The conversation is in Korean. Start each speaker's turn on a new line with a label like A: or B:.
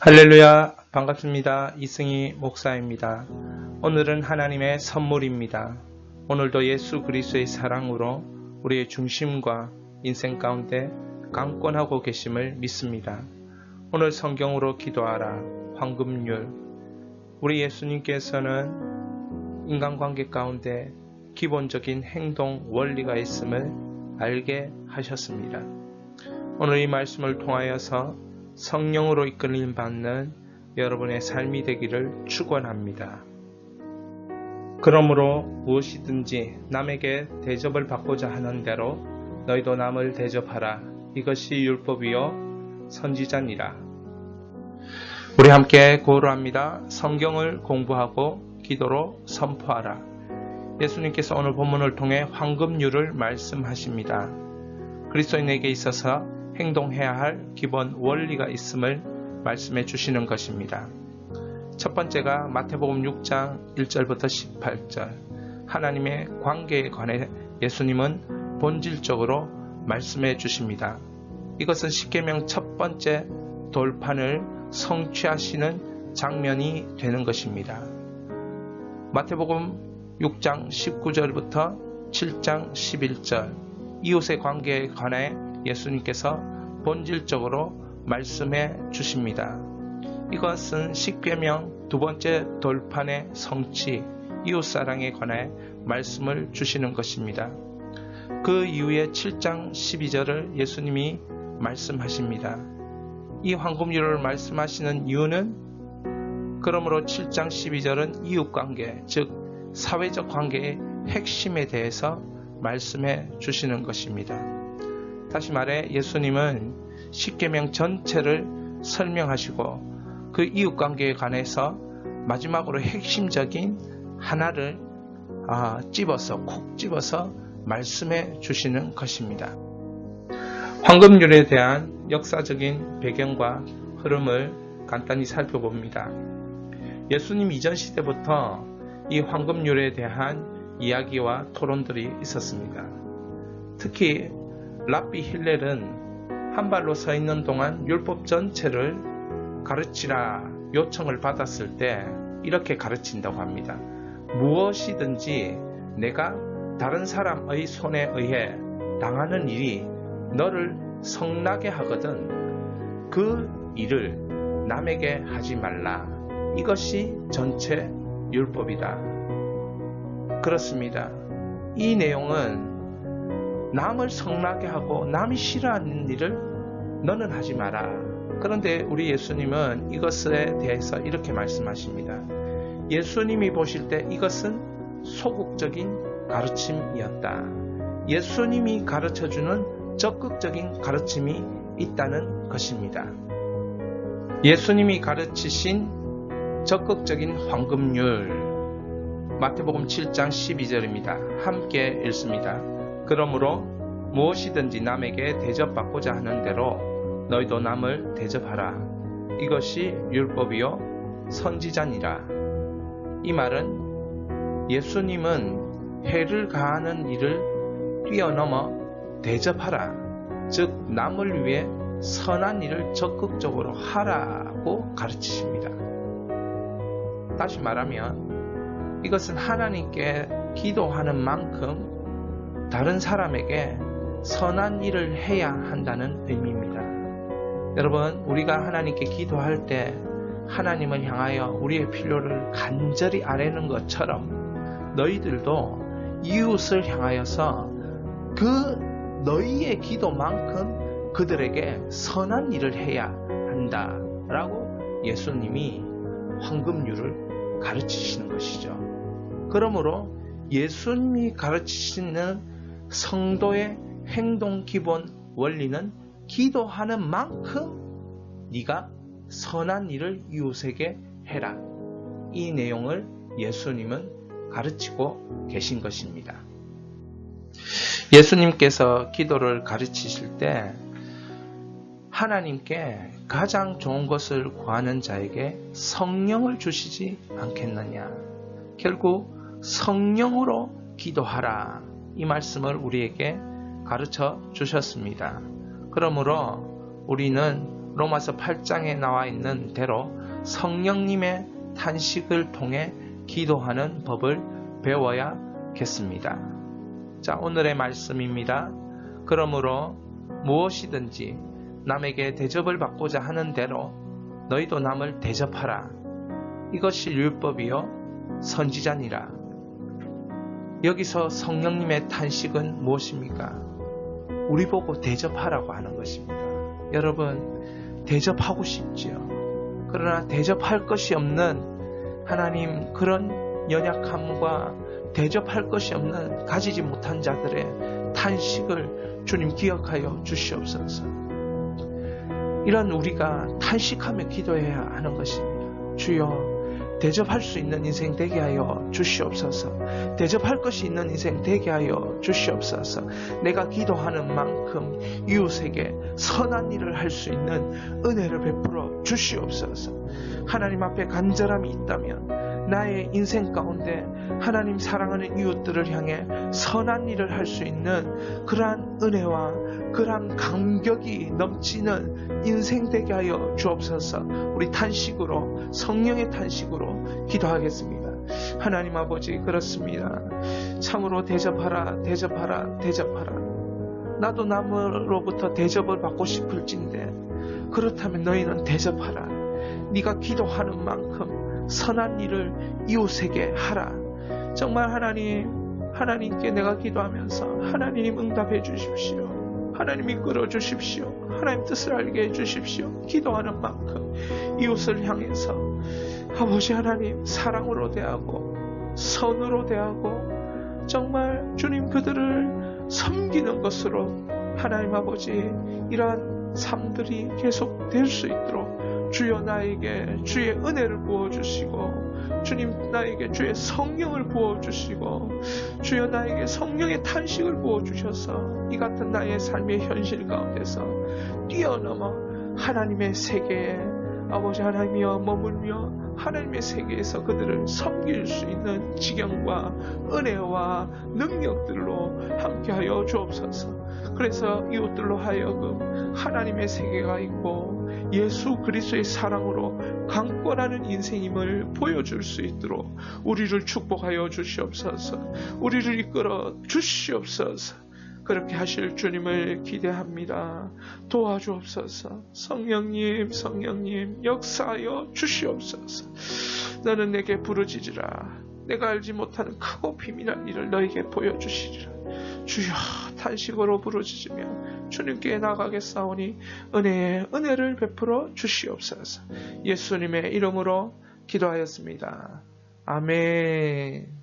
A: 할렐루야, 반갑습니다. 이승희 목사입니다. 오늘은 하나님의 선물입니다. 오늘도 예수 그리스도의 사랑으로 우리의 중심과 인생 가운데 강권하고 계심을 믿습니다. 오늘 성경으로 기도하라, 황금률. 우리 예수님께서는 인간관계 가운데 기본적인 행동 원리가 있음을 알게 하셨습니다. 오늘 이 말씀을 통하여서 성령으로 이끌림 받는 여러분의 삶이 되기를 축원합니다. 그러므로 무엇이든지 남에게 대접을 받고자 하는 대로 너희도 남을 대접하라. 이것이 율법이요 선지자니라. 우리 함께 고로합니다. 성경을 공부하고 기도로 선포하라. 예수님께서 오늘 본문을 통해 황금률을 말씀하십니다. 그리스도인에게 있어서 행동해야 할 기본 원리가 있음을 말씀해 주시는 것입니다. 첫 번째가 마태복음 6장 1절부터 18절. 하나님의 관계에 관해 예수님은 본질적으로 말씀해 주십니다. 이것은 십계명 첫 번째 돌판을 성취하시는 장면이 되는 것입니다. 마태복음 6장 19절부터 7장 11절. 이웃의 관계에 관해 예수님께서 본질적으로 말씀해 주십니다. 이것은 십계명 두 번째 돌판의 성취, 이웃사랑에 관해 말씀을 주시는 것입니다. 그 이후에 7장 12절을 예수님이 말씀하십니다. 이 황금률을 말씀하시는 이유는 그러므로 7장 12절은 이웃관계, 즉 사회적 관계의 핵심에 대해서 말씀해 주시는 것입니다. 다시 말해 예수님은 십계명 전체를 설명하시고 그 이웃관계에 관해서 마지막으로 핵심적인 하나를 콕 집어서 말씀해 주시는 것입니다. 황금률에 대한 역사적인 배경과 흐름을 간단히 살펴봅니다. 예수님 이전 시대부터 이 황금률에 대한 이야기와 토론들이 있었습니다. 특히 랍비 힐렐은 한 발로 서 있는 동안 율법 전체를 가르치라 요청을 받았을 때 이렇게 가르친다고 합니다. 무엇이든지 내가 다른 사람의 손에 의해 당하는 일이 너를 성나게 하거든 그 일을 남에게 하지 말라. 이것이 전체 율법이다. 그렇습니다. 이 내용은 남을 성나게 하고 남이 싫어하는 일을 너는 하지 마라. 그런데 우리 예수님은 이것에 대해서 이렇게 말씀하십니다. 예수님이 보실 때 이것은 소극적인 가르침이었다. 예수님이 가르쳐주는 적극적인 가르침이 있다는 것입니다. 예수님이 가르치신 적극적인 황금률, 마태복음 7장 12절입니다. 함께 읽습니다. 그러므로 무엇이든지 남에게 대접받고자 하는 대로 너희도 남을 대접하라. 이것이 율법이요 선지자니라. 이 말은 예수님은 해를 가하는 일을 뛰어넘어 대접하라. 즉 남을 위해 선한 일을 적극적으로 하라고 가르치십니다. 다시 말하면 이것은 하나님께 기도하는 만큼 다른 사람에게 선한 일을 해야 한다는 의미입니다. 여러분, 우리가 하나님께 기도할 때 하나님을 향하여 우리의 필요를 간절히 아뢰는 것처럼 너희들도 이웃을 향하여서 그 너희의 기도만큼 그들에게 선한 일을 해야 한다라고 예수님이 황금률을 가르치시는 것이죠. 그러므로 예수님이 가르치시는 성도의 행동 기본 원리는 기도하는 만큼 네가 선한 일을 이웃에게 해라. 이 내용을 예수님은 가르치고 계신 것입니다. 예수님께서 기도를 가르치실 때 하나님께 가장 좋은 것을 구하는 자에게 성령을 주시지 않겠느냐. 결국 성령으로 기도하라. 이 말씀을 우리에게 가르쳐 주셨습니다. 그러므로 우리는 로마서 8장에 나와 있는 대로 성령님의 탄식을 통해 기도하는 법을 배워야겠습니다. 자, 오늘의 말씀입니다. 그러므로 무엇이든지 남에게 대접을 받고자 하는 대로 너희도 남을 대접하라. 이것이 율법이요 선지자니라. 여기서 성령님의 탄식은 무엇입니까? 우리 보고 대접하라고 하는 것입니다. 여러분, 대접하고 싶지요. 그러나 대접할 것이 없는 하나님, 그런 연약함과 대접할 것이 없는 가지지 못한 자들의 탄식을 주님 기억하여 주시옵소서. 이런 우리가 탄식하며 기도해야 하는 것입니다. 주여, 대접할 수 있는 인생 되게 하여 주시옵소서. 대접할 것이 있는 인생 되게 하여 주시옵소서. 내가 기도하는 만큼 이웃에게 선한 일을 할 수 있는 은혜를 베풀어 주시옵소서. 하나님 앞에 간절함이 있다면 나의 인생 가운데 하나님 사랑하는 이웃들을 향해 선한 일을 할 수 있는 그러한 은혜와 그러한 감격이 넘치는 인생 되게 하여 주옵소서. 우리 탄식으로, 성령의 탄식으로 기도하겠습니다. 하나님 아버지, 그렇습니다. 참으로 대접하라, 대접하라, 대접하라. 나도 남으로부터 대접을 받고 싶을진데, 그렇다면 너희는 대접하라. 네가 기도하는 만큼 선한 일을 이웃에게 하라. 정말 하나님께 내가 기도하면서 하나님 응답해 주십시오. 하나님 이끌어 주십시오. 하나님 뜻을 알게 해 주십시오. 기도하는 만큼 이웃을 향해서 아버지 하나님 사랑으로 대하고 선으로 대하고 정말 주님 그들을 섬기는 것으로 하나님 아버지 이러한 삶들이 계속 될 수 있도록 주여 나에게 주의 은혜를 부어주시고 주님 나에게 주의 성령을 부어주시고 주여 나에게 성령의 탄식을 부어주셔서 이 같은 나의 삶의 현실 가운데서 뛰어넘어 하나님의 세계에 아버지 하나님이여 머물며 하나님의 세계에서 그들을 섬길 수 있는 지경과 은혜와 능력들로 함께하여 주옵소서. 그래서 이웃들로 하여금 하나님의 세계가 있고 예수 그리스도의 사랑으로 강권하는 인생임을 보여줄 수 있도록 우리를 축복하여 주시옵소서. 우리를 이끌어 주시옵소서. 그렇게 하실 주님을 기대합니다. 도와주옵소서. 성령님 역사하여 주시옵소서. 너는 내게 부르짖으라. 내가 알지 못하는 크고 비밀한 일을 너에게 보여주시리라. 주여, 탄식으로 부르짖으며 주님께 나가겠사오니 은혜를 베풀어 주시옵소서. 예수님의 이름으로 기도하였습니다. 아멘.